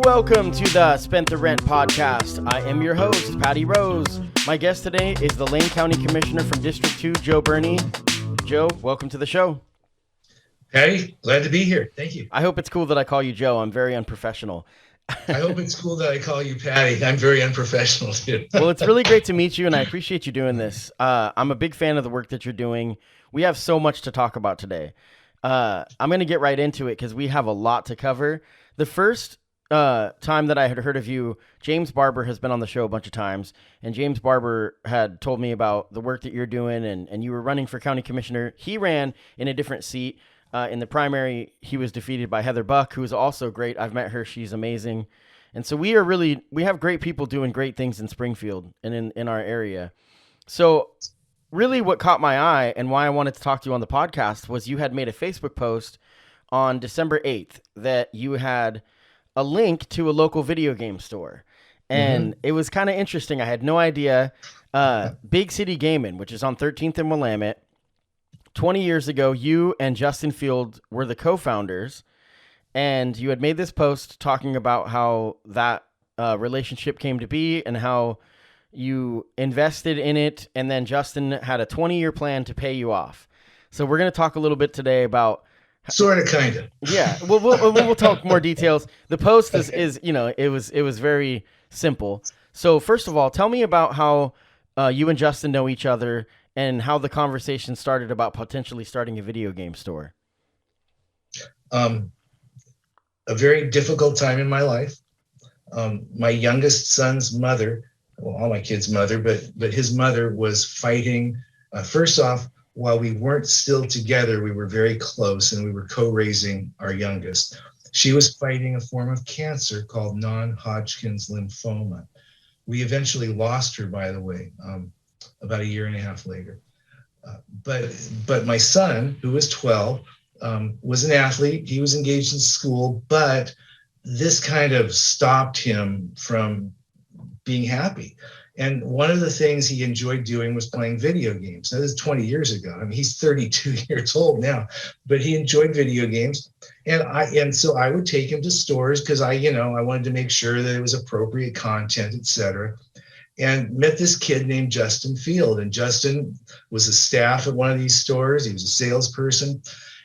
Welcome to the Spent the Rent podcast. I am your host, Patty Rose. My guest today is the Lane County Commissioner from District 2, Joe Berney. Joe, welcome to the show. Patty, glad to be here. Thank you. I hope it's cool that I call you Joe. I'm very unprofessional. I hope it's cool that I call you Patty. I'm very unprofessional too. Well, it's really great to meet you, and I appreciate you doing this. I'm a big fan of the work that you're doing. We have so much to talk about today. I'm going to get right into it because we have a lot to cover. The first time that I had heard of you, James Barber has been on the show a bunch of times, and James Barber had told me about the work that you're doing, and you were running for county commissioner. He ran in a different seat. In the primary, he was defeated by Heather Buck, who is also great. I've met her. She's amazing. And so we have great people doing great things in Springfield and in our area. So really what caught my eye and why I wanted to talk to you on the podcast was you had made a Facebook post on December 8th that you had a link to a local video game store. And It was kind of interesting. I had no idea. Big City Gamin, which is on 13th and Willamette. 20 years ago, you and Justin Field were the co-founders, and you had made this post talking about how that relationship came to be and how you invested in it, and then Justin had a 20-year plan to pay you off. So we're going to talk a little bit today about... Sort of, kind of. Yeah, we'll talk more details. The post is it was very simple. So first of all, tell me about how you and Justin know each other and how the conversation started about potentially starting a video game store. A very difficult time in my life. My youngest son's mother, well, all my kids' mother, but his mother was fighting. First off, while we weren't still together, we were very close and we were co-raising our youngest. She was fighting a form of cancer called non-Hodgkin's lymphoma. We eventually lost her, by the way, about a year and a half later. But my son, who was 12, was an athlete. He was engaged in school, but this kind of stopped him from being happy. And one of the things he enjoyed doing was playing video games. Now, this is 20 years ago. I mean, he's 32 years old now, but he enjoyed video games. And so I would take him to stores because I wanted to make sure that it was appropriate content, et cetera. And met this kid named Justin Field. And Justin was a staff at one of these stores. He was a salesperson.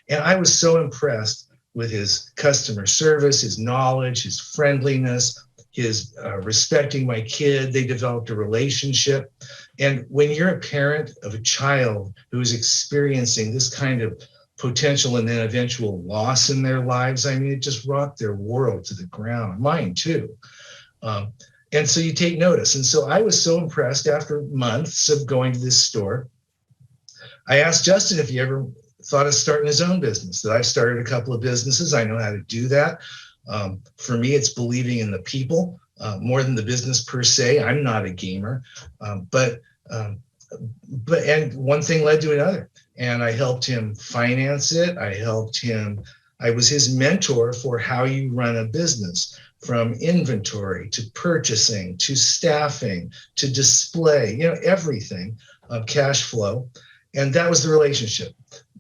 And I was so impressed with his customer service, his knowledge, his friendliness, his respecting my kid. They developed a relationship. And when you're a parent of a child who's experiencing this kind of potential and then eventual loss in their lives, I mean, it just rocked their world to the ground, mine too. And so you take notice. And so I was so impressed after months of going to this store. I asked Justin if he ever thought of starting his own business, that I've started a couple of businesses. I know how to do that. For me, it's believing in the people more than the business per se. I'm not a gamer, but one thing led to another. And I helped him finance it. I was his mentor for how you run a business, from inventory to purchasing to staffing to display, everything of cash flow. And that was the relationship.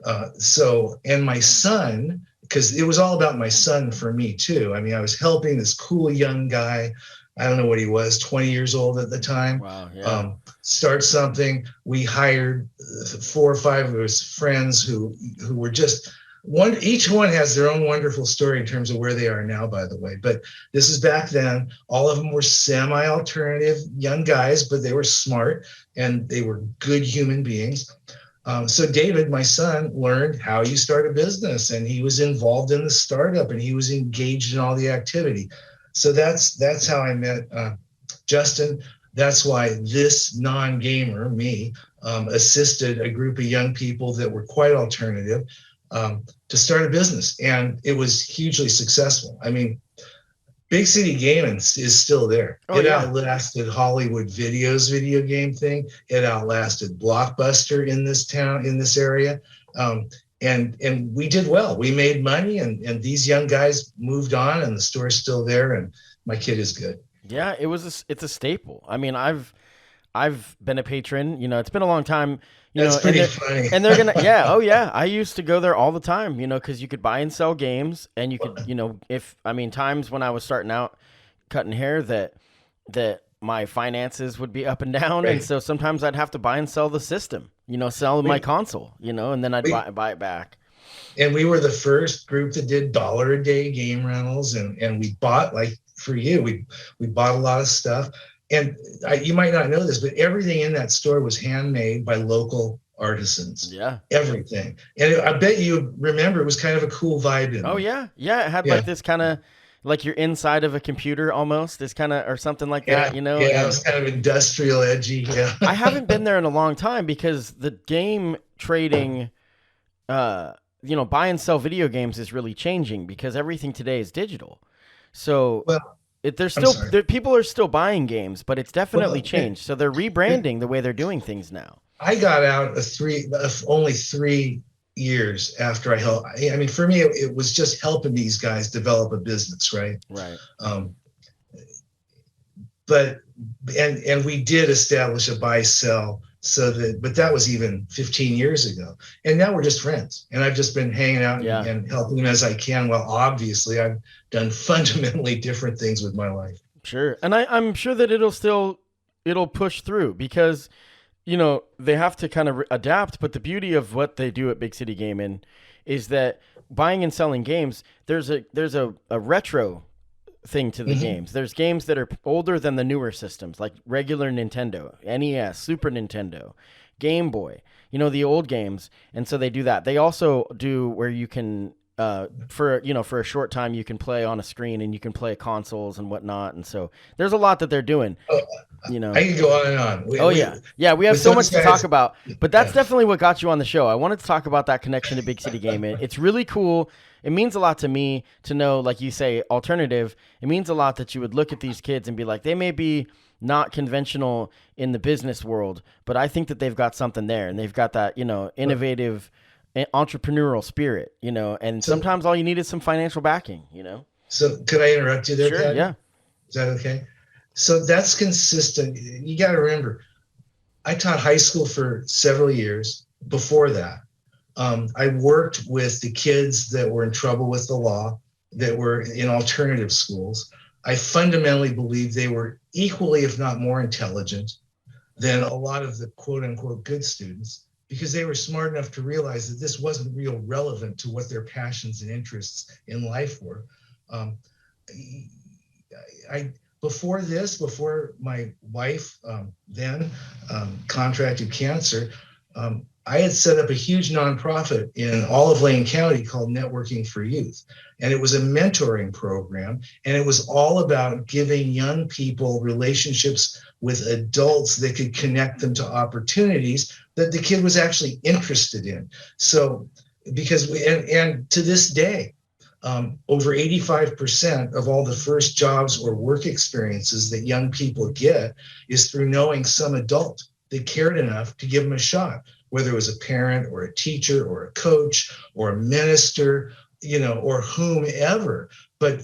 And my son, because it was all about my son for me too. I mean, I was helping this cool young guy. I don't know what he was, 20 years old at the time. Wow, yeah. Start something. We hired 4 or 5 of his friends who were just... Each one has their own wonderful story in terms of where they are now, by the way. But this is back then. All of them were semi-alternative young guys, but they were smart and they were good human beings. So David, my son, learned how you start a business, and he was involved in the startup and he was engaged in all the activity. So that's how I met Justin. That's why this non-gamer, me, assisted a group of young people that were quite alternative to start a business, and it was hugely successful. I mean, Big City Gamin is still there. It outlasted Hollywood Video's video game thing. It outlasted Blockbuster in this town, in this area, and we did well. We made money, and these young guys moved on, and the store's still there, and my kid is good. Yeah, it's a staple. I mean, I've I've been a patron. It's been a long time. That's pretty funny. And they're gonna, yeah, oh yeah. I used to go there all the time. Because you could buy and sell games, and you could, times when I was starting out cutting hair that my finances would be up and down, Right. and so sometimes I'd have to buy and sell the system. Sell my console. And then I'd buy it back. And we were the first group that did $1 a day game rentals, and we bought, like for you, we bought a lot of stuff. And you might not know this, but everything in that store was handmade by local artisans. Yeah. Everything. And I bet you remember it was kind of a cool vibe in Oh, there. yeah. Yeah. It had like this kind of, like you're inside of a computer almost, this kind of, or something like that, Yeah, it was kind of industrial, edgy. Yeah. I haven't been there in a long time because the game trading, buy and sell video games is really changing because everything today is digital. So, people are still buying games, but it's definitely changed. So they're rebranding the way they're doing things now. I got out only 3 years after I helped. I mean, for me, it was just helping these guys develop a business, right? Right. But we did establish a buy sell, but that was even 15 years ago. And now we're just friends, and I've just been hanging out and helping them as I can. Well, obviously I've done fundamentally different things with my life. Sure. And I'm sure that it'll push through because, they have to kind of adapt. But the beauty of what they do at Big City Gamin is that buying and selling games, there's a retro thing to the games. There's games that are older than the newer systems, like regular Nintendo, NES, Super Nintendo, Game Boy, the old games. And so they do that. They also do where you can, for a short time, you can play on a screen and you can play consoles and whatnot. And so there's a lot that they're doing. I can go on and on. We have so much to talk about, but that's definitely what got you on the show. I wanted to talk about that connection to Big City Gamin. It's really cool. It means a lot to me to know, like you say, alternative. It means a lot that you would look at these kids and be like, they may be not conventional in the business world, but I think that they've got something there, and they've got that, innovative entrepreneurial spirit, and sometimes all you need is some financial backing, So could I interrupt you there, Sure, Pat? yeah. Is that okay? So that's consistent. You got to remember, I taught high school for several years. Before that, I worked with the kids that were in trouble with the law, that were in alternative schools. I fundamentally believe they were equally, if not more intelligent than a lot of the quote unquote good students, because they were smart enough to realize that this wasn't real relevant to what their passions and interests in life were. Before my wife then contracted cancer, I had set up a huge nonprofit in all of Lane County called Networking for Youth. And it was a mentoring program. And it was all about giving young people relationships with adults that could connect them to opportunities that the kid was actually interested in. So, because and to this day, over 85% of all the first jobs or work experiences that young people get is through knowing some adult that cared enough to give them a shot, whether it was a parent or a teacher or a coach or a minister, or whomever. But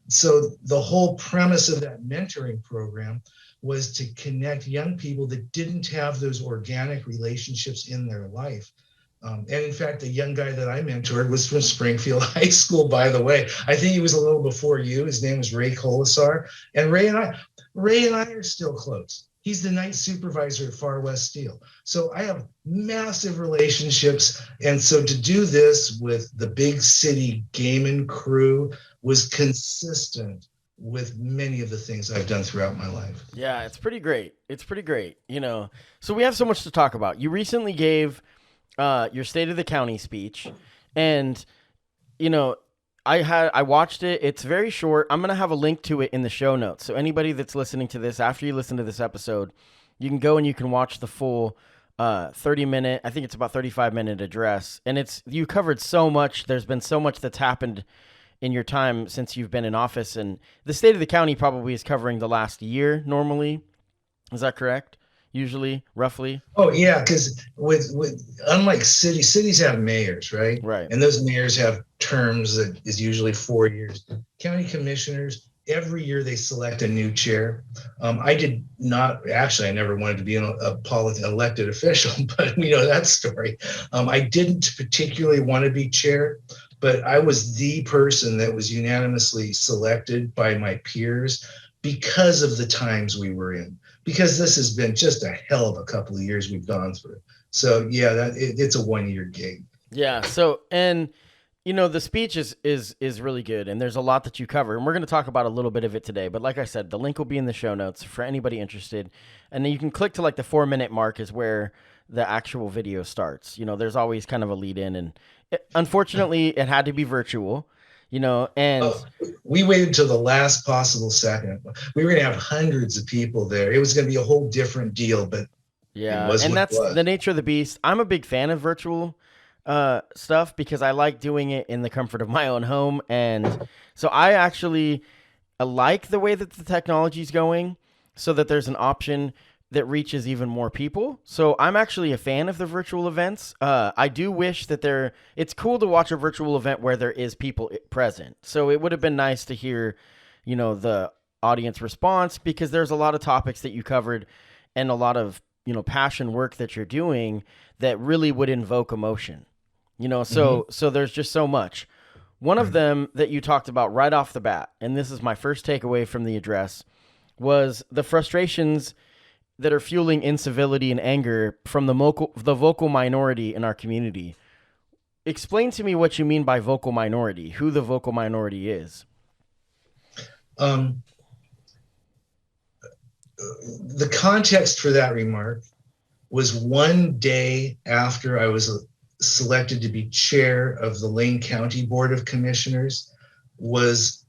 so the whole premise of that mentoring program was to connect young people that didn't have those organic relationships in their life. And in fact, the young guy that I mentored was from Springfield High School, by the way. I think he was a little before you. His name was Ray Colasar. And Ray and I are still close. He's the night supervisor at Far West Steel. So I have massive relationships. And so to do this with the Big City Gamin crew was consistent with many of the things I've done throughout my life. Yeah, it's pretty great. So we have so much to talk about. You recently gave your State of the County speech, and I watched it. It's very short. I'm gonna have a link to it in the show notes, so anybody that's listening to this after you listen to this episode, you can go and you can watch the full 30-minute, I think it's about 35-minute address, and you covered so much. There's been so much that's happened in your time since you've been in office, and the State of the County probably is covering the last year normally. Is that correct? Usually, roughly? Oh yeah, because with unlike cities have mayors, right? Right. And those mayors have terms that is usually 4 years. County commissioners every year they select a new chair. I did not, actually, I never wanted to be an elected official, but we know that story. I didn't particularly want to be chair, but I was the person that was unanimously selected by my peers because of the times we were in, because this has been just a hell of a couple of years we've gone through. So yeah, it's a 1-year gig. Yeah. So, and the speech is really good, and there's a lot that you cover, and we're going to talk about a little bit of it today. But like I said, the link will be in the show notes for anybody interested, and then you can click to like the 4-minute mark is where the actual video starts. There's always kind of a lead in, and unfortunately, it had to be virtual. And we waited until the last possible second. We were going to have hundreds of people there. It was going to be a whole different deal, but yeah, and that's the nature of the beast. I'm a big fan of virtual stuff because I like doing it in the comfort of my own home, and so I actually like the way that the technology is going, so that there's an option that reaches even more people. So I'm actually a fan of the virtual events. I do wish that it's cool to watch a virtual event where there is people present. So it would have been nice to hear, the audience response, because there's a lot of topics that you covered and a lot of, passion work that you're doing that really would invoke emotion, so there's just so much. One of them that you talked about right off the bat, and this is my first takeaway from the address, was the frustrations that are fueling incivility and anger from the vocal minority in our community. Explain to me what you mean by vocal minority, who the vocal minority is. The context for that remark was one day after I was selected to be chair of the Lane County Board of Commissioners, was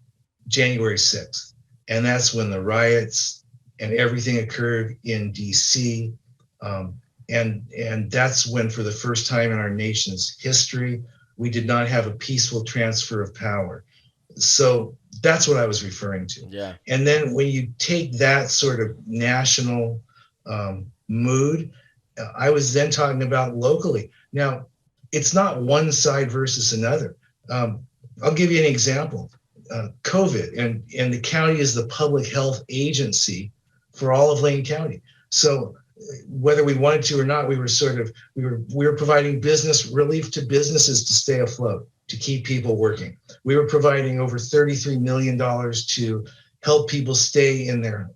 January 6th. And that's when the riots and everything occurred in DC. And that's when, for the first time in our nation's history, we did not have a peaceful transfer of power. So that's what I was referring to. Yeah. And then when you take that sort of national mood, I was then talking about locally. Now, it's not one side versus another. I'll give you an example. COVID, and the county is the public health agency for all of Lane County. So whether we wanted to or not, we were providing business relief to businesses to stay afloat, to keep people working. We were providing over $33 million to help people stay in their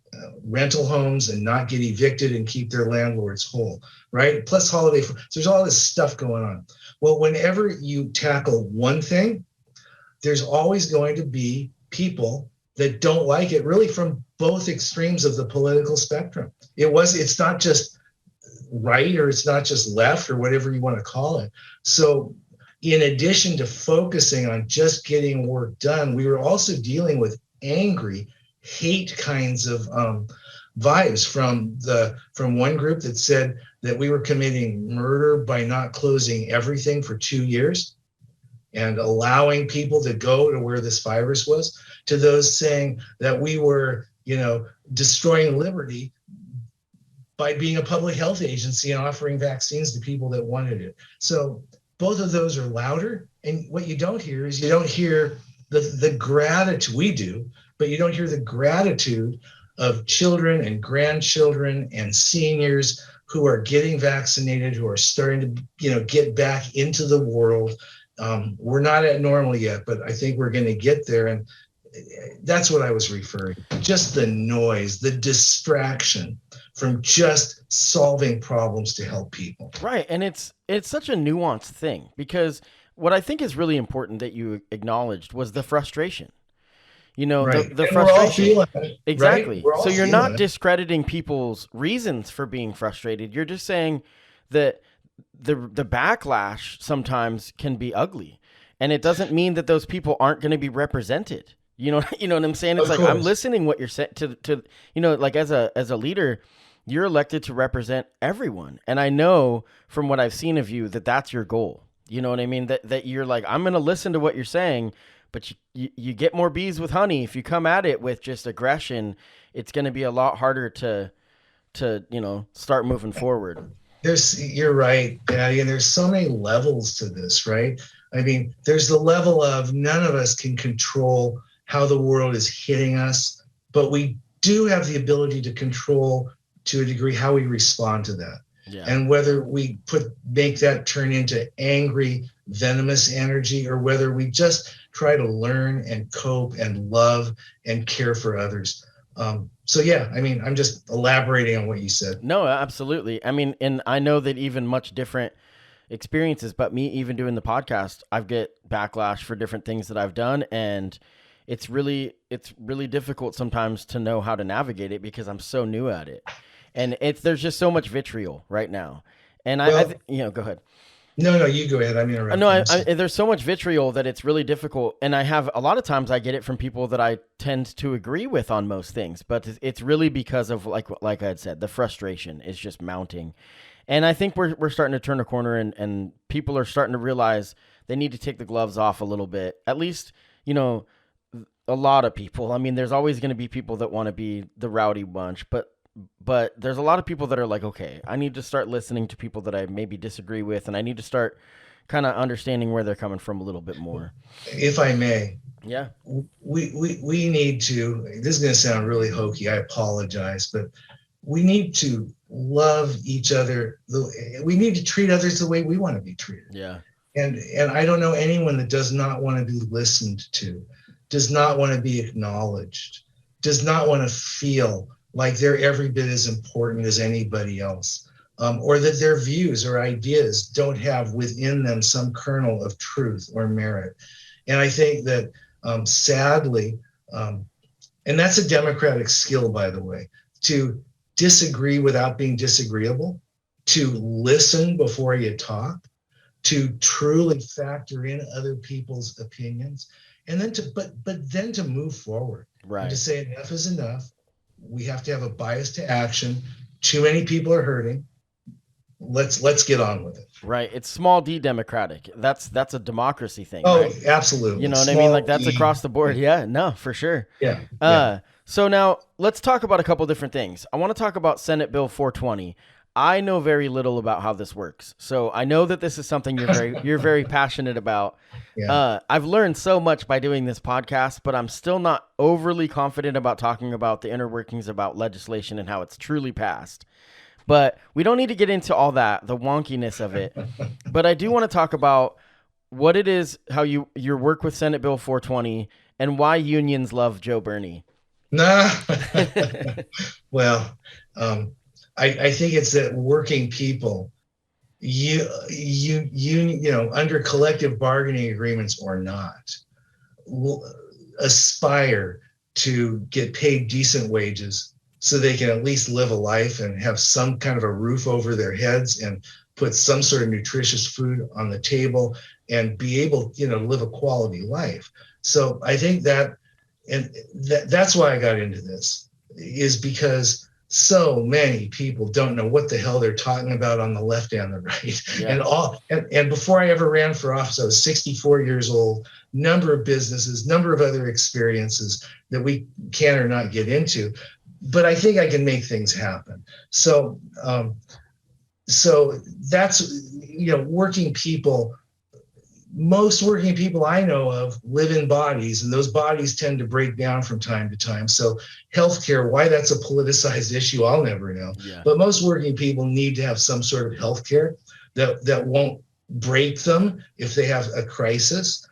rental homes and not get evicted and keep their landlords whole, right? Plus holiday, so there's all this stuff going on. Well, whenever you tackle one thing, there's always going to be people that don't like it, really from both extremes of the political spectrum. It's not just right, or it's not just left, or whatever you want to call it. So in addition to focusing on just getting work done, we were also dealing with angry, hate kinds of vibes from one group that said that we were committing murder by not closing everything for 2 years and allowing people to go to where this virus was, to those saying that we were, destroying liberty by being a public health agency and offering vaccines to people that wanted it. So both of those are louder. And what you don't hear is the gratitude. We do, but you don't hear the gratitude of children and grandchildren and seniors who are getting vaccinated, who are starting to, get back into the world. We're not at normal yet, but I think we're going to get there. And that's what I was referring to. Just the noise, the distraction from just solving problems to help people. Right. And it's such a nuanced thing, because what I think is really important that you acknowledged was the frustration. Right. The frustration. It, exactly. Right? So you're not discrediting people's reasons for being frustrated. You're just saying that the backlash sometimes can be ugly, and it doesn't mean that those people aren't going to be represented. You know what I'm saying? It's like, I'm listening what you're saying to like as a leader, you're elected to represent everyone, and I know from what I've seen of you that that's your goal. You know what I mean? That you're like, I'm going to listen to what you're saying. But you get more bees with honey. If you come at it with just aggression, it's going to be a lot harder to start moving forward. You're right, Daddy, and there's so many levels to this, right? I mean, there's the level of none of us can control how the world is hitting us, but we do have the ability to control to a degree how we respond to that. Yeah. And whether we make that turn into angry, venomous energy, or whether we just try to learn and cope and love and care for others. So yeah, I mean, I'm just elaborating on what you said. No, absolutely. I mean, and I know that even much different experiences, but me even doing the podcast, I get backlash for different things that I've done, and it's really difficult sometimes to know how to navigate it because I'm so new at it, and there's just so much vitriol right now. And go ahead. No, you go ahead. I'm interrupting. No, there's so much vitriol that it's really difficult. And I have a lot of times I get it from people that I tend to agree with on most things, but it's really because of like I had said, the frustration is just mounting. And I think we're starting to turn a corner, and people are starting to realize they need to take the gloves off a little bit. At least, a lot of people. I mean, there's always going to be people that want to be the rowdy bunch, but there's a lot of people that are like, okay, I need to start listening to people that I maybe disagree with, and I need to start kind of understanding where they're coming from a little bit more. If I may. Yeah. We need to, this is going to sound really hokey, I apologize, but we need to love each other. We need to treat others the way we want to be treated. Yeah. And I don't know anyone that does not want to be listened to, does not want to be acknowledged, does not want to feel like they're every bit as important as anybody else, or that their views or ideas don't have within them some kernel of truth or merit. And I think that sadly, and that's a democratic skill, by the way, to disagree without being disagreeable, to listen before you talk, to truly factor in other people's opinions, and then then to move forward. Right. And to say enough is enough. We have to have a bias to action. Too many people are hurting. Let's get on with it. Right. It's small d democratic. That's a democracy thing. Oh, right? Absolutely. You know what I mean? Like that's across the board. Yeah. No, for sure. Yeah. So now let's talk about a couple different things. I want to talk about Senate Bill 420. I know very little about how this works. So I know that this is something you're very passionate about. Yeah. I've learned so much by doing this podcast, but I'm still not overly confident about talking about the inner workings about legislation and how it's truly passed. But we don't need to get into all that, the wonkiness of it. But I do want to talk about what it is, how your work with Senate Bill 420, and why unions love Joe Berney. Nah. Well, I think it's that working people, you under collective bargaining agreements or not, will aspire to get paid decent wages so they can at least live a life and have some kind of a roof over their heads and put some sort of nutritious food on the table and be able, to live a quality life. So I think that's why I got into this, is because so many people don't know what the hell they're talking about on the left and the right. Yeah. And before I ever ran for office, I was 64 years old, number of businesses, number of other experiences that we can or not get into, but I think I can make things happen. So that's, working people. Most working people I know of live in bodies, and those bodies tend to break down from time to time. So healthcare, why that's a politicized issue, I'll never know. Yeah. But most working people need to have some sort of healthcare that won't break them if they have a crisis.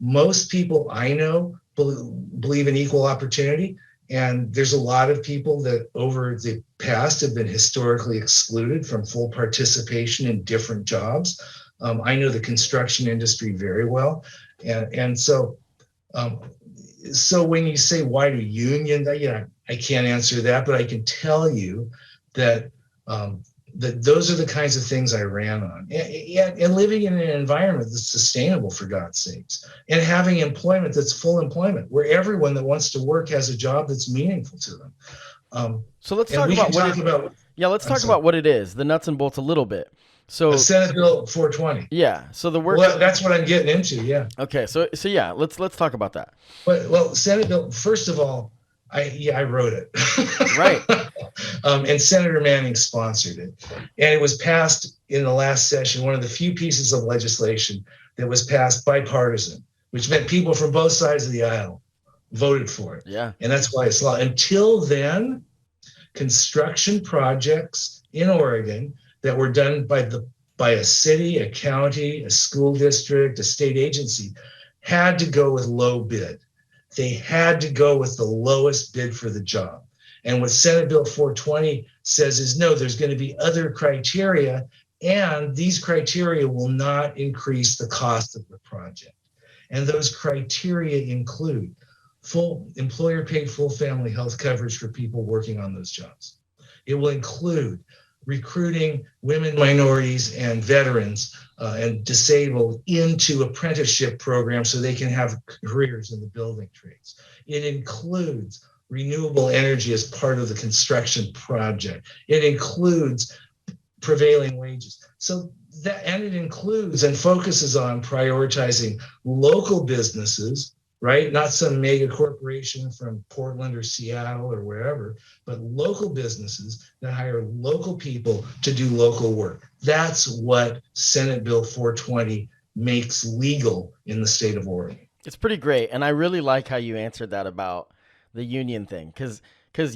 Most people I know believe in equal opportunity. And there's a lot of people that over the past have been historically excluded from full participation in different jobs. I know the construction industry very well. And so when you say, why do unions, I can't answer that, but I can tell you that that those are the kinds of things I ran on. And living in an environment that's sustainable, for God's sakes, and having employment that's full employment, where everyone that wants to work has a job that's meaningful to them. So let's talk about what it is, the nuts and bolts a little bit. So Senate Bill 420. Yeah. So the work. Well, that's what I'm getting into. Yeah. Okay. So yeah, let's talk about that. Well, Senate Bill. First of all, I wrote it. Right. And Senator Manning sponsored it, and it was passed in the last session. One of the few pieces of legislation that was passed bipartisan. which meant people from both sides of the aisle voted for it. Yeah. And that's why it's law. Until then, construction projects in Oregon that were done by a city, a county, a school district, a state agency had to go with low bid. They had to go with the lowest bid for the job. And what Senate Bill 420 says is, no, there's going to be other criteria, and these criteria will not increase the cost of the project. And those criteria include full employer paid full family health coverage for people working on those jobs. It will include recruiting women, minorities, and veterans and disabled into apprenticeship programs so they can have careers in the building trades. It includes renewable energy as part of the construction project. It includes prevailing wages. So that, and it includes and focuses on prioritizing local businesses, right? Not some mega corporation from Portland or Seattle or wherever, but local businesses that hire local people to do local work. That's what Senate Bill 420 makes legal in the state of Oregon. It's pretty great. And I really like how you answered that about the union thing. Because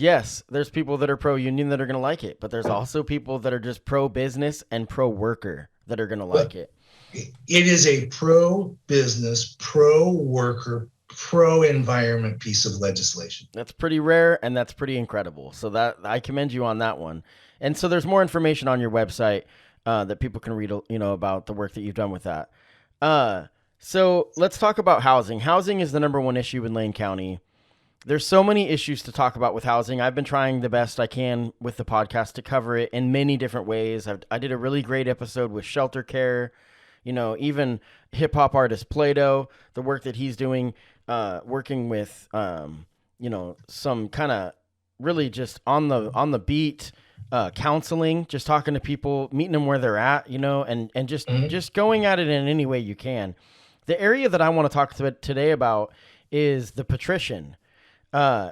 yes, there's people that are pro-union that are going to like it, but there's also people that are just pro-business and pro-worker that are going to like it. It is a pro-business, pro-worker, pro-environment piece of legislation. That's pretty rare, and that's pretty incredible. So that I commend you on that one. And so there's more information on your website that people can read, about the work that you've done with that. So let's talk about housing. Housing is the number one issue in Lane County. There's so many issues to talk about with housing. I've been trying the best I can with the podcast to cover it in many different ways. I did a really great episode with shelter care, even hip hop artist Plato, the work that he's doing, working with, some kind of really just on the beat, counseling, just talking to people, meeting them where they're at, and just going at it in any way you can. The area that I want to talk today about is the Patrician,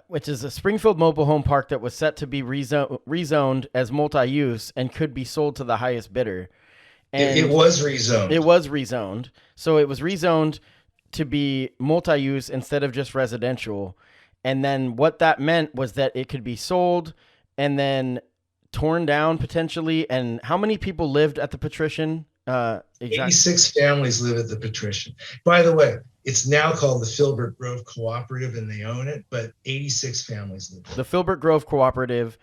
which is a Springfield mobile home park that was set to be rezoned as multi-use and could be sold to the highest bidder. And it was rezoned. It was rezoned. So it was rezoned to be multi-use instead of just residential. And then what that meant was that it could be sold and then torn down potentially. And how many people lived at the Patrician? Exactly. 86 families live at the Patrician. By the way, it's now called the Filbert Grove Cooperative, and they own it, but 86 families live there. The Filbert Grove Cooperative.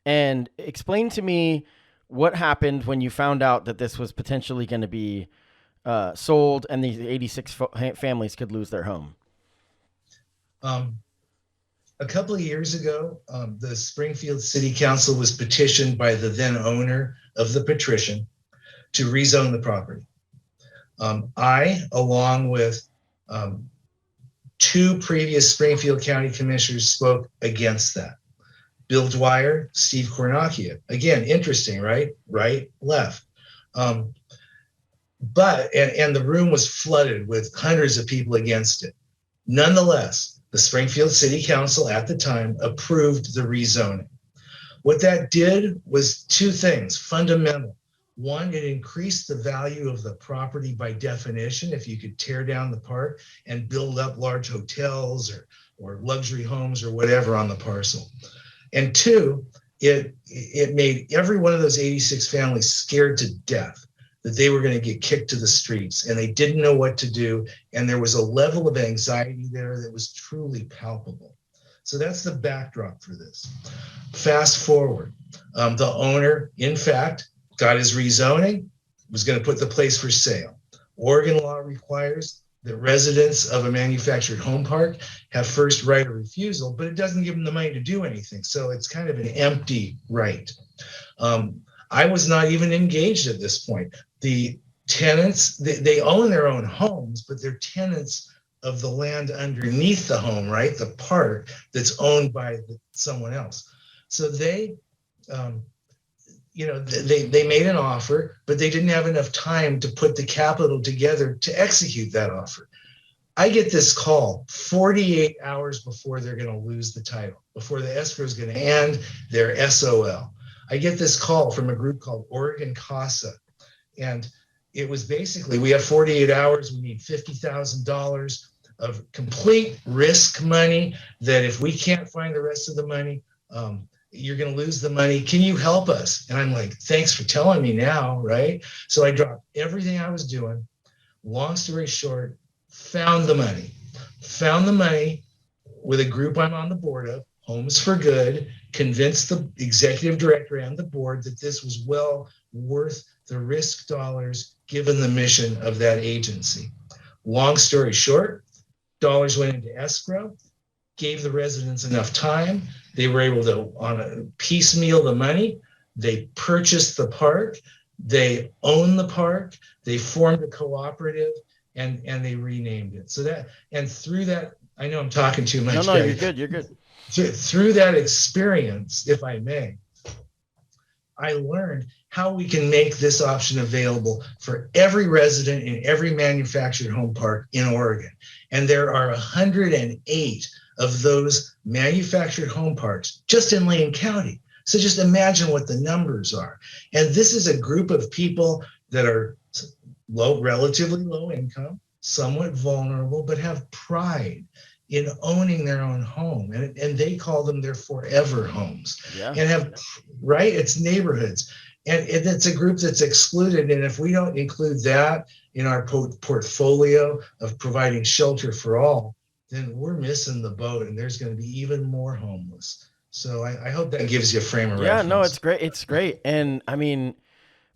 And explain to me what happened when you found out that this was potentially going to be sold and these 86 families could lose their home. A couple of years ago, the Springfield City Council was petitioned by the then owner of the Patrician to rezone the property. I, along with two previous Springfield County Commissioners, spoke against that. Bill Dwyer, Steve Kornakia. Again, interesting, right? Right, left. But the room was flooded with hundreds of people against it. Nonetheless, the Springfield City Council at the time approved the rezoning. What that did was two things, fundamental. One, it increased the value of the property by definition if you could tear down the park and build up large hotels or luxury homes or whatever on the parcel. And two, it made every one of those 86 families scared to death that they were going to get kicked to the streets and they didn't know what to do. And there was a level of anxiety there that was truly palpable. So that's the backdrop for this. Fast forward, the owner, in fact, got his rezoning, was going to put the place for sale. Oregon law requires that residents of a manufactured home park have first right of refusal, but it doesn't give them the money to do anything. So it's kind of an empty right. I was not even engaged at this point. The tenants, they own their own homes, but they're tenants of the land underneath the home, right? The park that's owned by someone else. So they made an offer, but they didn't have enough time to put the capital together to execute that offer. I get this call 48 hours before they're going to lose the title, before the escrow is going to end their SOL. I get this call from a group called Oregon CASA, and it was basically, we have 48 hours, we need $50,000 of complete risk money, that if we can't find the rest of the money, you're going to lose the money. Can you help us? And I'm like, thanks for telling me now, right? So I dropped everything I was doing. Long story short, found the money with a group I'm on the board of, Homes for Good, convinced the executive director and the board that this was well worth the risk dollars given the mission of that agency. Long story short, dollars went into escrow, gave the residents enough time. They were able to, on a piecemeal the money. They purchased the park. They own the park. They formed a cooperative, and they renamed it. So that, and through that, I know I'm talking too much. No, you're good. You're good. Through that experience, if I may, I learned how we can make this option available for every resident in every manufactured home park in Oregon. And there are 108 of those manufactured home parks just in Lane County. So just imagine what the numbers are. And this is a group of people that are relatively low income, somewhat vulnerable, but have pride in owning their own home. And they call them their forever homes. Yeah. And have, right? It's neighborhoods. And it's a group that's excluded. And if we don't include that in our portfolio of providing shelter for all, then we're missing the boat, and there's going to be even more homeless. So I hope that gives you a frame of reference. Yeah, no, it's great. It's great. And I mean,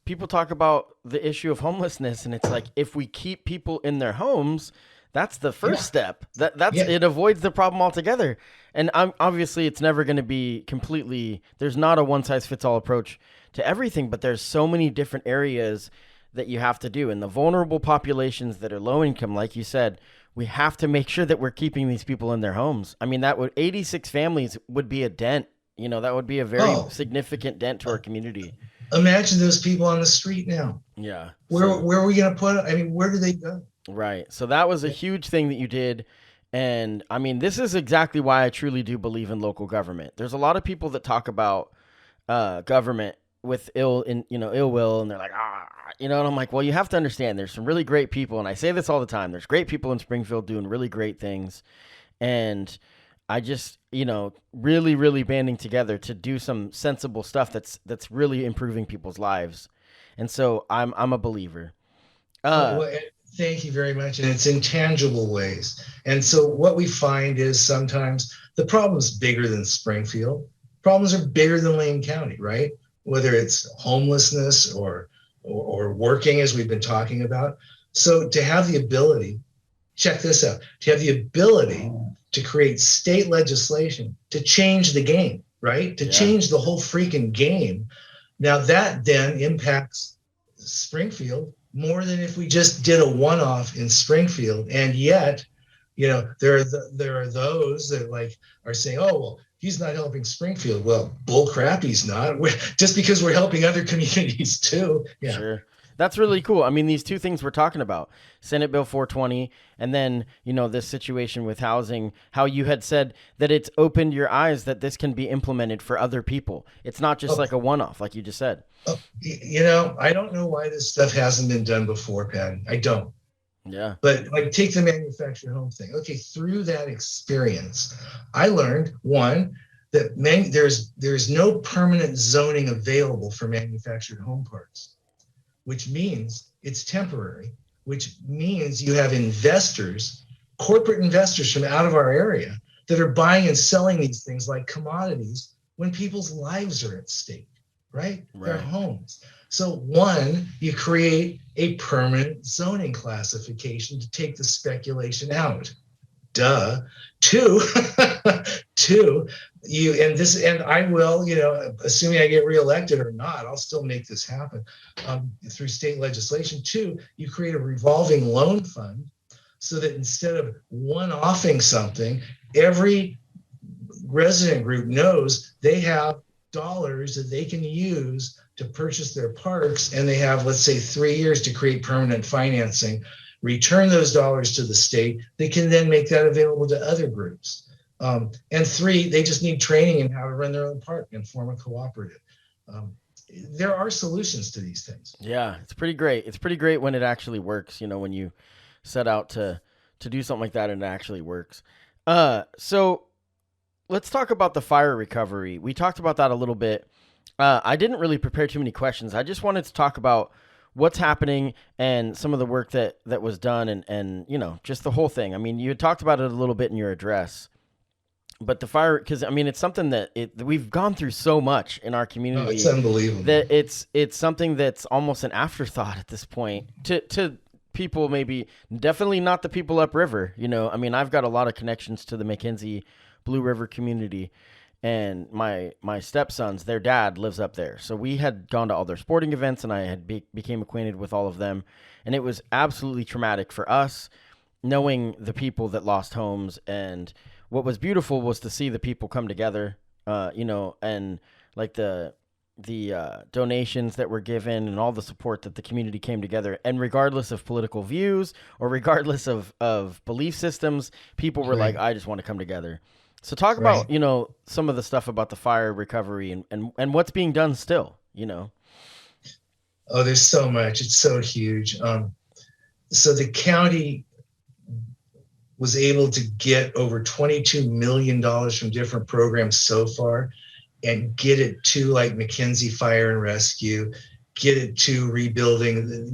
people talk about the issue of homelessness, and it's like, if we keep people in their homes, that's the first step. It avoids the problem altogether. And obviously it's never going to be completely, there's not a one size fits all approach to everything, but there's so many different areas that you have to do. And the vulnerable populations that are low income, like you said, we have to make sure that we're keeping these people in their homes. I mean, that would 86 families would be a dent. You know, that would be a very significant dent to our community. Imagine those people on the street now. Yeah. Where are we going to put it? I mean, where do they go? Right. So that was a huge thing that you did. And I mean, this is exactly why I truly do believe in local government. There's a lot of people that talk about government with ill will, and they're like, and I'm like, well, you have to understand, there's some really great people, and I say this all the time, there's great people in Springfield doing really great things, and I just, really, really banding together to do some sensible stuff that's really improving people's lives. And so I'm a believer. Thank you very much. And it's in tangible ways. And so what we find is sometimes the problem is bigger than Springfield. Problems are bigger than Lane County, right? Whether it's homelessness or working, as we've been talking about. So to have the ability, check this out, to have the ability to create state legislation to change the game, right? To change the whole freaking game. Now that then impacts Springfield more than if we just did a one-off in Springfield. And yet, there are those that are saying, oh, well, he's not helping Springfield. Well, bull crap, he's not. Just because we're helping other communities too. Yeah. Sure. That's really cool. I mean, these two things we're talking about, Senate Bill 420, and then, this situation with housing, how you had said that it's opened your eyes that this can be implemented for other people. It's not just like a one-off, like you just said. I don't know why this stuff hasn't been done before, Patty. I don't. Yeah. But take the manufactured home thing. Okay, through that experience, I learned, one, that there's no permanent zoning available for manufactured home parks, which means it's temporary, which means you have investors, corporate investors from out of our area that are buying and selling these things like commodities when people's lives are at stake, right? Their homes. So one, you create a permanent zoning classification to take the speculation out. Duh. Two, I will, assuming I get reelected or not, I'll still make this happen through state legislation. Two, you create a revolving loan fund so that instead of one-offing something, every resident group knows they have dollars that they can use to purchase their parks, and they have, let's say, 3 years to create permanent financing, return those dollars to the state. They can then make that available to other groups. And three, they just need training in how to run their own park and form a cooperative. there are solutions to these things. Yeah, it's pretty great. It's pretty great when it actually works, when you set out to do something like that and it actually works. So let's talk about the fire recovery. We talked about that a little bit. I didn't really prepare too many questions. I just wanted to talk about what's happening and some of the work that was done and just the whole thing. I mean, you had talked about it a little bit in your address, but the fire, because I mean, it's something that we've gone through so much in our community. Oh, it's unbelievable. That it's something that's almost an afterthought at this point to people, maybe definitely not the people upriver. I mean, I've got a lot of connections to the McKenzie Blue River community, and my stepsons, their dad lives up there. So we had gone to all their sporting events, and I had became acquainted with all of them, and it was absolutely traumatic for us, knowing the people that lost homes. And what was beautiful was to see the people come together, and like the donations that were given and all the support that the community came together. And regardless of political views or regardless of belief systems, people were like, I just want to come together. So talk about, some of the stuff about the fire recovery and what's being done still, Oh, there's so much. It's so huge. So the county was able to get over $22 million from different programs so far and get it to like McKenzie Fire and Rescue, get it to rebuilding,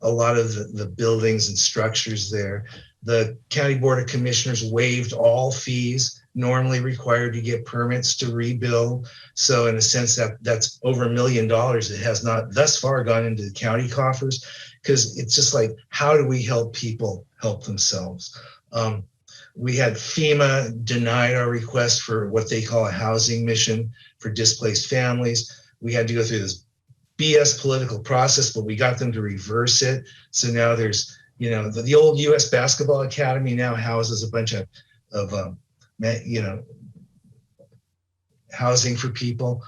a lot of the buildings and structures there. The County Board of Commissioners waived all fees normally required to get permits to rebuild. So in a sense that's over $1 million. It has not thus far gone into the county coffers, because it's just like, how do we help people help themselves? We had FEMA denied our request for what they call a housing mission for displaced families. We had to go through this BS political process, but we got them to reverse it. So now there's, the old U.S. Basketball Academy now houses a bunch of housing for people.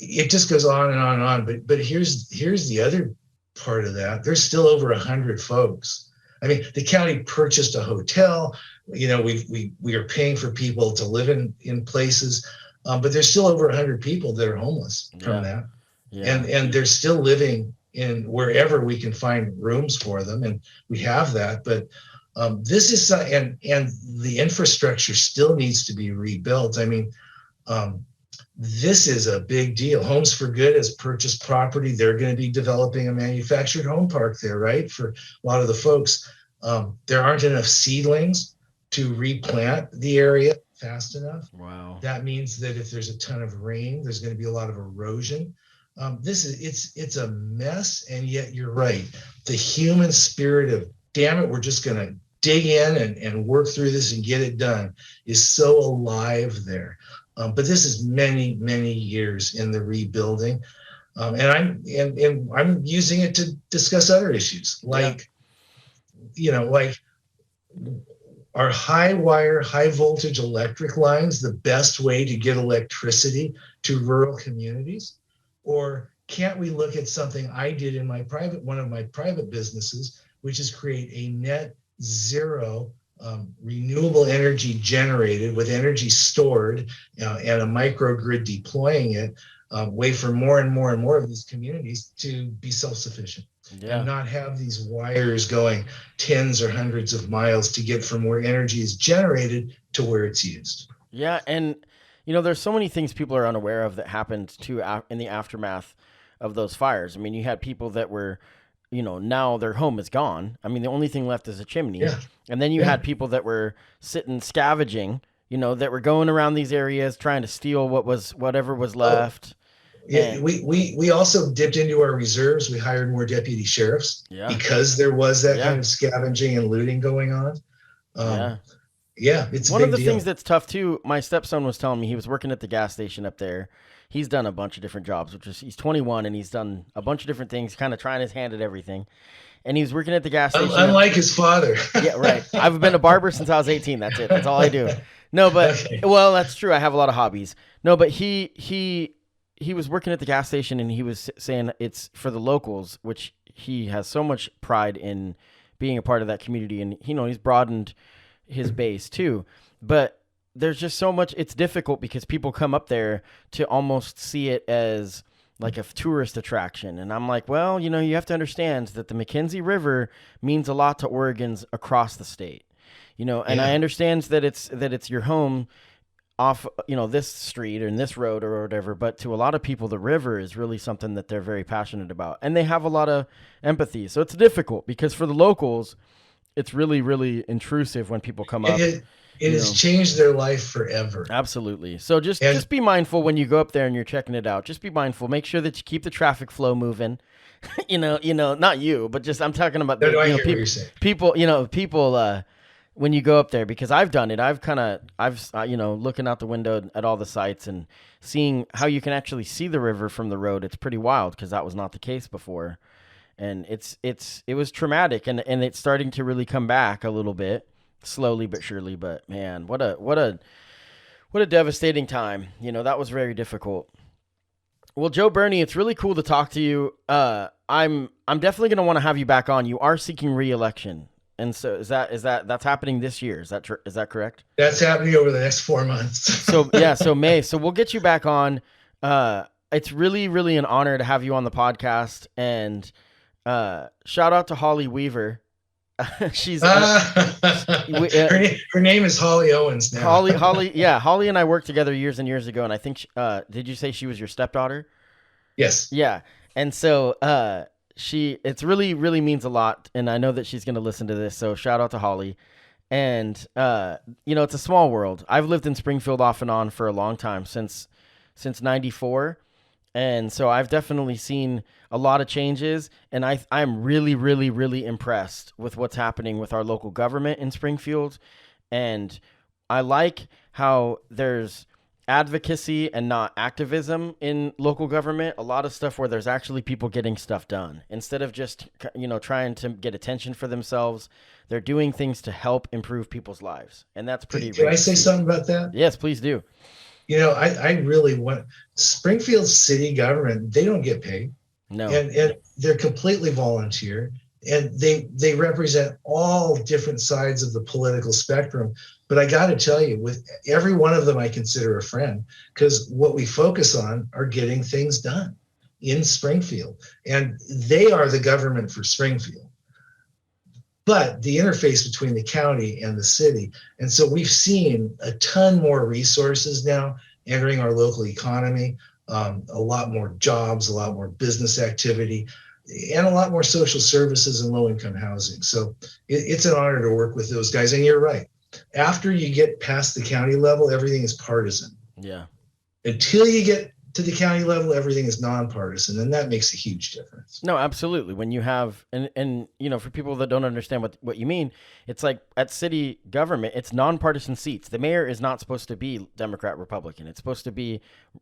It just goes on and on and on. But here's the other part of that. There's still over 100 folks. I mean, the county purchased a hotel. We are paying for people to live in places, but there's still over 100 people that are homeless from that. Yeah. And they're still living in wherever we can find rooms for them, and we have that. But this is and the infrastructure still needs to be rebuilt. I mean, this is a big deal. Homes for Good has purchased property. They're going to be developing a manufactured home park there, right? For a lot of the folks, there aren't enough seedlings to replant the area fast enough. Wow. That means that if there's a ton of rain, there's going to be a lot of erosion. It's a mess. And yet you're right. The human spirit of, damn it, we're just going to dig in and work through this and get it done is so alive there. But this is many, many years in the rebuilding, and I'm using it to discuss other issues like, like, are high wire, high voltage electric lines the best way to get electricity to rural communities, or can't we look at something I did in one of my private businesses, which is create a net zero renewable energy generated with energy stored and a microgrid deploying it, way for more and more and more of these communities to be self-sufficient and not have these wires going tens or hundreds of miles to get from where energy is generated to where it's used. Yeah, and there's so many things people are unaware of that happened too in the aftermath of those fires. I mean, you had people that were, now their home is gone. I mean, the only thing left is a chimney. Yeah. And then you had people that were sitting scavenging, that were going around these areas trying to steal whatever was left. Yeah, we also dipped into our reserves. We hired more deputy sheriffs because there was that kind of scavenging and looting going on. It's one of the things that's tough too. My stepson was telling me he was working at the gas station up there. He's done a bunch of different jobs, he's 21 and he's done a bunch of different things, kind of trying his hand at everything. And he was working at the gas station. Unlike his father. Yeah, right. I've been a barber since I was 18. That's it. That's all I do. No, but well, that's true. I have a lot of hobbies. No, but he was working at the gas station and he was saying it's for the locals, which he has so much pride in being a part of that community. And he's broadened his base too. But there's just so much. It's difficult because people come up there to almost see it as like a tourist attraction. And I'm like, well, you have to understand that the McKenzie River means a lot to Oregons across the state, and I understand that it's your home off, this street or in this road or whatever. But to a lot of people, the river is really something that they're very passionate about, and they have a lot of empathy. So it's difficult because for the locals, it's really, really intrusive when people come up. It has changed their life forever. Absolutely. So just be mindful when you go up there and you're checking it out. Just be mindful. Make sure that you keep the traffic flow moving. Not you, but just I'm talking about people. When you go up there, because I've done it. I've looking out the window at all the sites and seeing how you can actually see the river from the road. It's pretty wild because that was not the case before, and it was traumatic, and it's starting to really come back a little bit. Slowly but surely, but man, what a devastating time. That was very difficult. Well, Joe Berney, it's really cool to talk to you. I'm definitely going to want to have you back on. You are seeking re-election. And so that's happening this year. Is that correct? That's happening over the next 4 months. So May. So we'll get you back on. It's really, really an honor to have you on the podcast, and shout out to Holly Weaver. She's her name is Holly Owens now. Holly and I worked together years and years ago, and I think did you say she was your stepdaughter? Yes. Yeah. And so it's really, really means a lot, and I know that she's going to listen to this, so shout out to Holly. And it's a small world. I've lived in Springfield off and on for a long time, since 94. And so I've definitely seen a lot of changes, and I'm really, really, really impressed with what's happening with our local government in Springfield. And I like how there's advocacy and not activism in local government. A lot of stuff where there's actually people getting stuff done. Instead of just, trying to get attention for themselves, they're doing things to help improve people's lives. And that's pretty Can I say something about that? Yes, please do. I really want Springfield city government. They don't get paid. No. And they're completely volunteer, and they represent all different sides of the political spectrum. But I got to tell you, with every one of them, I consider a friend, because what we focus on are getting things done in Springfield, and they are the government for Springfield. But the interface between the county and the city. And so we've seen a ton more resources now entering our local economy, a lot more jobs, a lot more business activity, and a lot more social services and low-income housing. So it's an honor to work with those guys. And you're right. After you get past the county level, everything is partisan. Yeah. Until you get to the county level, everything is nonpartisan, and that makes a huge difference. No, absolutely. When you have, and for people that don't understand what you mean, it's like at city government, it's nonpartisan seats. The mayor is not supposed to be Democrat, Republican. It's supposed to be,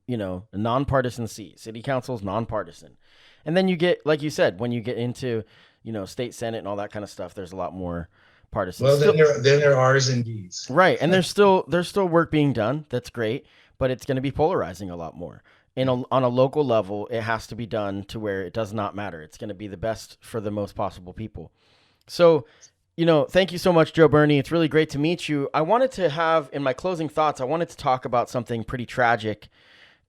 a nonpartisan seat. City council is nonpartisan. And then you get, like you said, when you get into, state senate and all that kind of stuff, there's a lot more partisan. Well, then there are R's and D's. Right. And there's still work being done. That's great. But it's going to be polarizing a lot more. On a local level, it has to be done to where it does not matter. It's going to be the best for the most possible people. So, thank you so much, Joe Berney. It's really great to meet you. I wanted to have, in my closing thoughts, I wanted to talk about something pretty tragic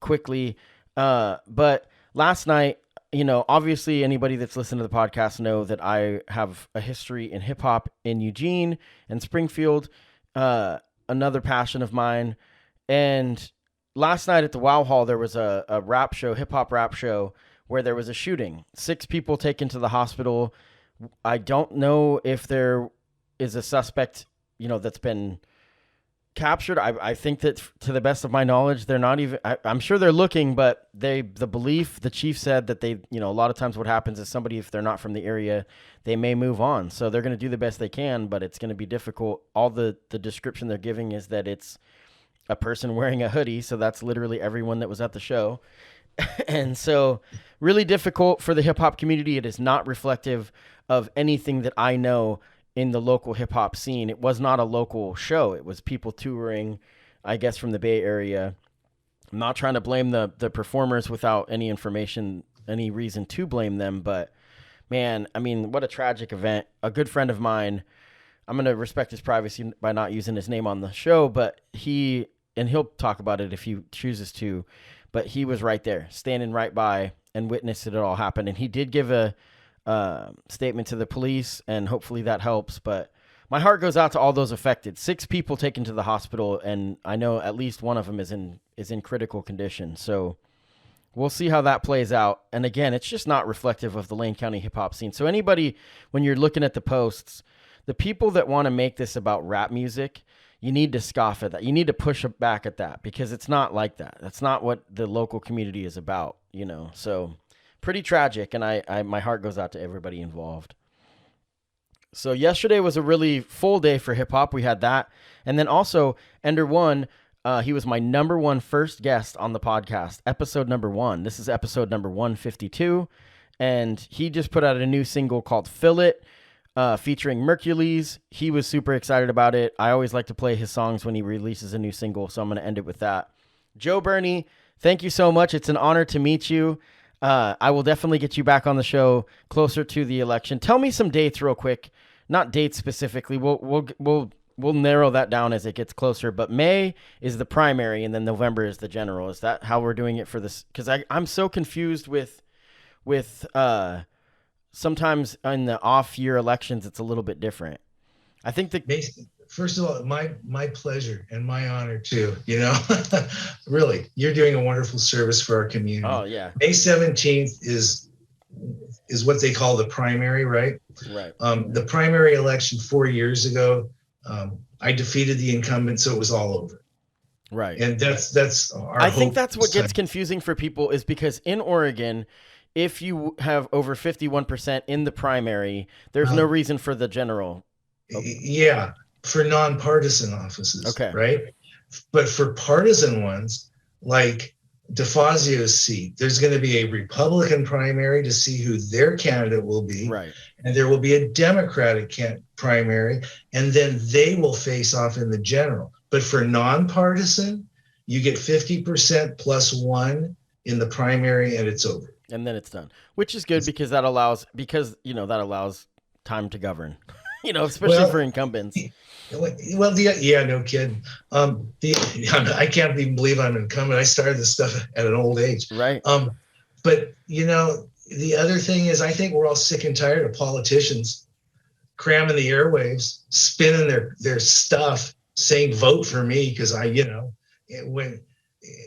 quickly. But last night, obviously anybody that's listened to the podcast know that I have a history in hip hop in Eugene and Springfield, another passion of mine. And last night at the Wow Hall, there was a rap show, hip hop rap show, where there was a shooting. 6 people taken to the hospital. I don't know if there is a suspect, that's been captured. I think that, to the best of my knowledge, they're not even, I'm sure they're looking, but the chief said that they, a lot of times what happens is somebody, if they're not from the area, they may move on. So they're going to do the best they can, but it's going to be difficult. All the description they're giving is that it's a person wearing a hoodie. So that's literally everyone that was at the show. And so really difficult for the hip hop community. It is not reflective of anything that I know in the local hip hop scene. It was not a local show. It was people touring, I guess, from the Bay Area. I'm not trying to blame the performers without any information, any reason to blame them. But man, I mean, what a tragic event. A good friend of mine I'm going to respect his privacy by not using his name on the show, but he'll talk about it if he chooses to, but he was right there, standing right by and witnessed it all happen. And he did give a statement to the police, and hopefully that helps. But my heart goes out to all those affected. 6 people taken to the hospital, and I know at least one of them is in critical condition. So we'll see how that plays out. And again, it's just not reflective of the Lane County hip hop scene. So anybody, when you're looking at the posts, the people that want to make this about rap music, you need to scoff at that. You need to push back at that, because it's not like that. That's not what the local community is about, So pretty tragic, and my heart goes out to everybody involved. So yesterday was a really full day for hip hop. We had that. And then also Endr Won, he was my number 1 first guest on the podcast, episode number 1. This is episode number 152. And he just put out a new single called Fill It, featuring Merkules. He was super excited about it. I always like to play his songs when he releases a new single, so I'm going to end it with that. Joe Berney, thank you so much. It's an honor to meet you. I will definitely get you back on the show closer to the election. Tell me some dates real quick. Not dates specifically. We'll narrow that down as it gets closer. But May is the primary, and then November is the general. Is that how we're doing it for this? Because I'm so confused with sometimes in the off-year elections, it's a little bit different. I think first of all, my pleasure and my honor too. Really, you're doing a wonderful service for our community. Oh yeah. May 17th is what they call the primary, right? Right. The primary election 4 years ago, I defeated the incumbent, so it was all over. Right. And that's our I think that's what gets confusing for people, is because in Oregon, if you have over 51% in the primary, there's no reason for the general. Yeah, for nonpartisan offices. Okay. Right. But for partisan ones, like DeFazio's seat, there's going to be a Republican primary to see who their candidate will be. Right. And there will be a Democratic primary, and then they will face off in the general. But for nonpartisan, you get 50% plus 1 in the primary, and it's over. And then it's done, which is good, because that allows time to govern, especially for incumbents. Well, no kidding. I can't even believe I'm incumbent. I started this stuff at an old age. Right. But the other thing is, I think we're all sick and tired of politicians cramming the airwaves, spinning their stuff, saying vote for me because when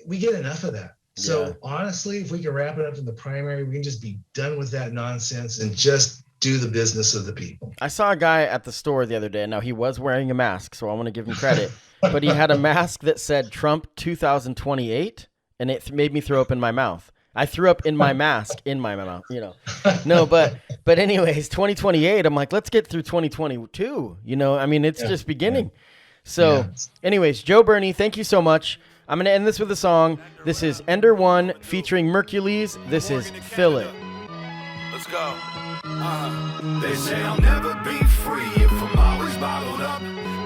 we get enough of that. So honestly, if we can wrap it up in the primary, we can just be done with that nonsense and just do the business of the people. I saw a guy at the store the other day. Now, he was wearing a mask, so I want to give him credit. But he had a mask that said Trump 2028, and it made me throw up in my mouth. I threw up in my mask in my mouth, No, but anyways, 2028, I'm like, let's get through 2022. It's just beginning. Yeah. So anyways, Joe Berney, thank you so much. I'm going to end this with a song. This is Endr Won featuring Merkules. This is Fill It. Let's go. They say I'll never be free if I'm always bottled up,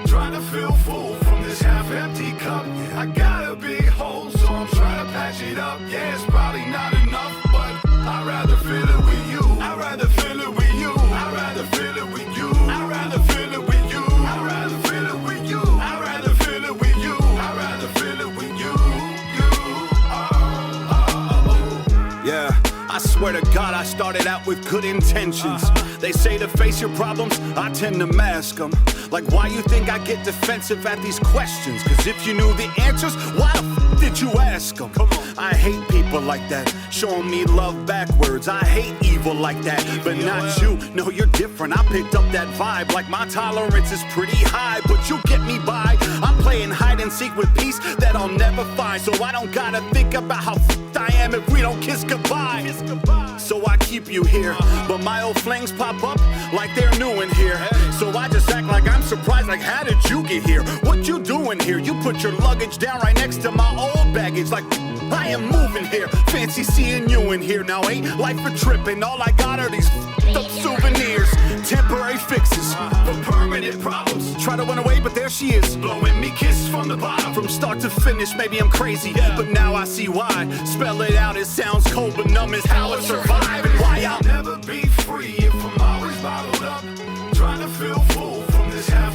trying to feel full from this half-empty cup. I gotta be whole, so I'm trying to patch it up. Yeah, it's probably not enough, but I'd rather feel it with you. I'd rather feel it with you. I'd rather feel it with you. I'd rather feel it with you. I'd rather feel it with you. I'd rather feel it with you. I'd rather feel it with you. Yeah. I swear to God, I started out with good intentions. They say to face your problems, I tend to mask them. Like, why you think I get defensive at these questions? Cause if you knew the answers, why the f did you ask them? Come on. I hate people like that, showing me love backwards. I hate evil like that, but not you. No, you're different. I picked up that vibe. Like, my tolerance is pretty high, but you get me by. I'm playing hide and seek with peace that I'll never find. So I don't gotta think about how f***ed I am if we don't kiss goodbye. So I keep you here, but my old flings pop up like they're new in here. So I just act like I'm surprised, like, how did you get here? What you doing here? You put your luggage down right next to my old baggage, like, I am moving here. Fancy seeing you in here. Now ain't life for tripping. All I got are these up souvenirs, temporary fixes for permanent problems. Try to run away, but there she is, blowing me kisses from the bottom. From start to finish, maybe I'm crazy, but now I see why. Spell it out, it sounds cold, but numb is how I survive. And why I'll never be free if I'm always bottled up, trying to feel full from this half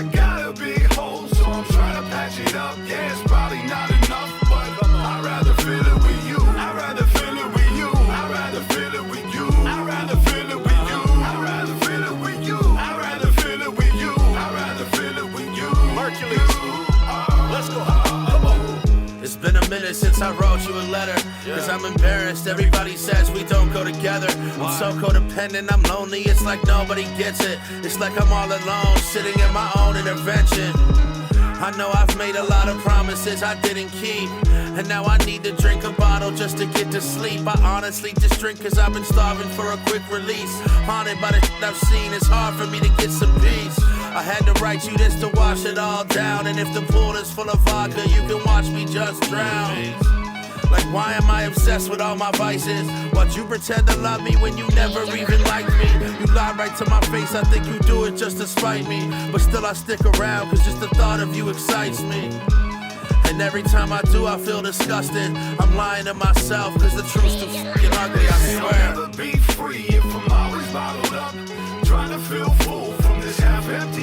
I got a big hole, so I'm trying to patch it up. Yeah, it's probably not enough, but I'd rather feel it with you. I'd rather feel it with you. I'd rather feel it with you. I'd rather feel it with you. I'd rather feel it with you. I'd rather feel it with you. I'd rather feel it with you. Merkules, let's go. Come on. It's been a minute since I wrote you a letter, cause I'm embarrassed, everybody says we don't go together. I'm so codependent, I'm lonely, it's like nobody gets it. It's like I'm all alone, sitting in my own intervention. I know I've made a lot of promises I didn't keep, and now I need to drink a bottle just to get to sleep. I honestly just drink cause I've been starving for a quick release. Haunted by the shit I've seen, it's hard for me to get some peace. I had to write you this to wash it all down, and if the pool is full of vodka, you can watch me just drown. Like, why am I obsessed with all my vices? Why'd you pretend to love me when you never even liked me? You lied right to my face, I think you do it just to spite me. But still I stick around, cause just the thought of you excites me. And every time I do, I feel disgusted. I'm lying to myself, cause the truth's too fucking ugly, I swear. I'll never be free if I'm always bottled up, trying to feel full from this half-empty